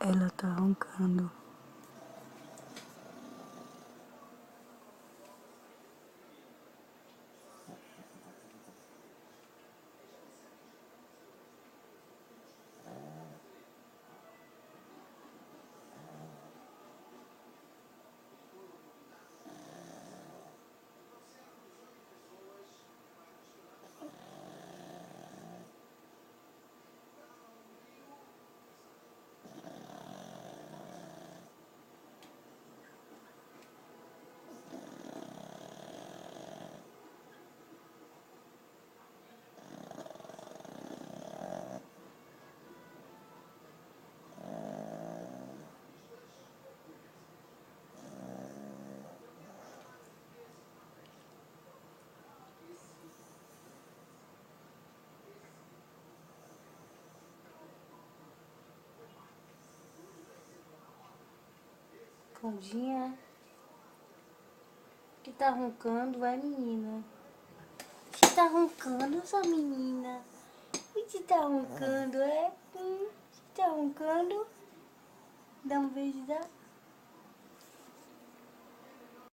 Ela tá roncando. Claudinha, que tá roncando, vai menina. Você tá roncando, sua menina? Você tá roncando, é? Você tá roncando? Dá um beijo, dá?